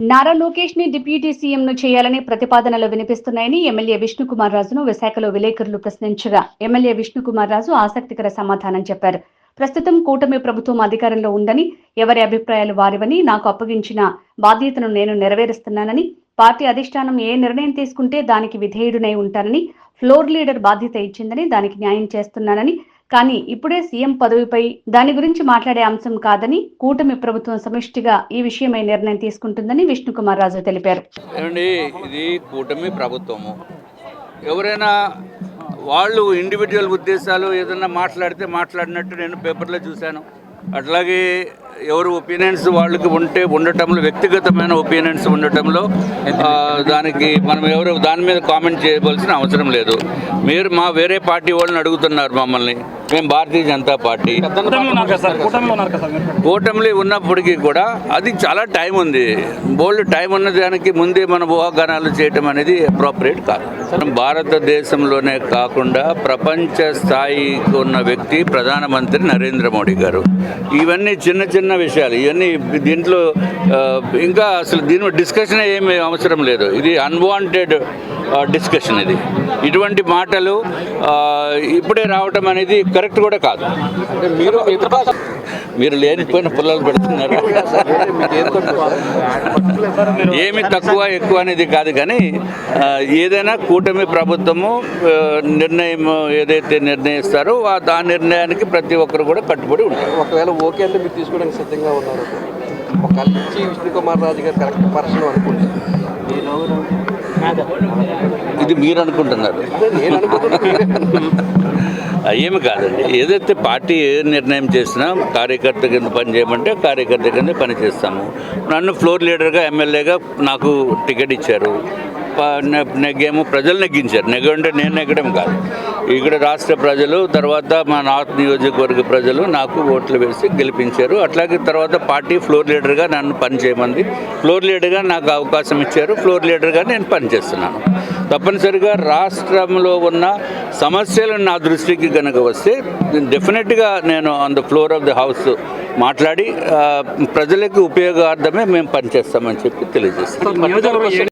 నారా లోకేష్ ని డిప్యూటీ సీఎంను చేయాలని ప్రతిపాదనలు వినిపిస్తున్నాయని ఎమ్మెల్యే విష్ణుకుమార్ రాజును విశాఖలో విలేకరులు ప్రశ్నించగా ఎమ్మెల్యే విష్ణుకుమార్ రాజు ఆసక్తికర సమాధానం చెప్పారు. ప్రస్తుతం కూటమి ప్రభుత్వం అధికారంలో ఉందని, ఎవరి అభిప్రాయాలు వారివని, నాకు అప్పగించిన బాధ్యతను నేను నెరవేరుస్తున్నానని, పార్టీ అధిష్టానం ఏ నిర్ణయం తీసుకుంటే దానికి విధేయుడినై ఉంటానని, ఫ్లోర్ లీడర్ బాధ్యత ఇచ్చిందని దానికి న్యాయం చేస్తున్నానని, కానీ ఇప్పుడే సీఎం పదవిపై దాని గురించి మాట్లాడే అంశం కాదని, కూటమి ప్రభుత్వం సమిష్టిగా ఈ విషయమై నిర్ణయం తీసుకుంటుందని విష్ణుకుమార్ రాజు తెలిపారు. ఇది కూటమి ప్రభుత్వము. ఎవరైనా వాళ్ళు ఇండివిజువల్ ఉద్దేశాలు ఏదైనా మాట్లాడినట్టు నేను పేపర్లో చూశాను. అట్లాగే ఎవరు ఒపీనియన్స్ వాళ్ళకి ఉండటంలో, వ్యక్తిగతమైన ఒపీనియన్స్ ఉండటంలో దానికి మనం ఎవరు దాని మీద కామెంట్ చేయవలసిన అవసరం లేదు. మీరు వేరే పార్టీ వాళ్ళని అడుగుతున్నారు మమ్మల్ని. మేము భారతీయ జనతా పార్టీ కూటమిలో ఉన్నప్పటికీ కూడా అది చాలా టైం ఉంది. బోల్డ్ టైం ఉన్న దానికి ముందే మన ఊహాగానాలు చేయటం అనేది అప్రోప్రియేట్ కాదు. భారతదేశంలోనే కాకుండా ప్రపంచ స్థాయికి ఉన్న వ్యక్తి ప్రధానమంత్రి నరేంద్ర మోడీ గారు. ఇవన్నీ చిన్న చిన్న విషయాలు. ఇవన్నీ దీంట్లో ఇంకా అసలు దీని డిస్కషన్ ఏమీ అవసరం లేదు. ఇది అన్వాంటెడ్ డిస్కషన్. ఇటువంటి మాటలు ఇప్పుడే రావటం అనేది కరెక్ట్ కూడా కాదు. మీరు లేనిపోయిన పుల్లలు పెడుతున్నారు. ఏమి తక్కువ ఎక్కువ అనేది కాదు, కానీ ఏదైనా కూటమి ప్రభుత్వము నిర్ణయం ఏదైతే నిర్ణయిస్తారో ఆ నిర్ణయానికి ప్రతి ఒక్కరు కూడా కట్టుబడి ఉంటారు. ఒకవేళ ఓకే అంటే మీరు తీసుకోవడానికి సిద్ధంగా ఉన్నారు. ఒకవేళ విష్ణుకుమార్ రాజు గారు కరెక్ట్ పర్సన్ అనుకుంటే ఇది మీరు అనుకుంటున్నారు. ఏమి కాదండి. ఏదైతే పార్టీ ఏ నిర్ణయం చేసినా కార్యకర్త కింద పని చేయమంటే కార్యకర్త కింద పని చేస్తాము. నన్ను ఫ్లోర్ లీడర్గా, ఎమ్మెల్యేగా నాకు టికెట్ ఇచ్చారు. నెగ్గేమో ప్రజలు నెగ్గించారు. నెగ్గంటే నేను నెగ్గడం కాదు. ఇక్కడ రాష్ట్ర ప్రజలు, తర్వాత మా నార్త్ నియోజకవర్గ ప్రజలు నాకు ఓట్లు వేసి గెలిపించారు. అట్లాగే తర్వాత పార్టీ ఫ్లోర్ లీడర్గా నన్ను పని చేయమంది. ఫ్లోర్ లీడర్గా నాకు అవకాశం ఇచ్చారు. ఫ్లోర్ లీడర్గా నేను పనిచేస్తున్నాను. తప్పనిసరిగా రాష్ట్రంలో ఉన్న సమస్యలు నా దృష్టికి కనుక వస్తే డెఫినెట్గా నేను on the floor of the house మాట్లాడి ప్రజలకు ఉపయోగార్థమే మేము పనిచేస్తామని చెప్పి తెలియజేస్తాం.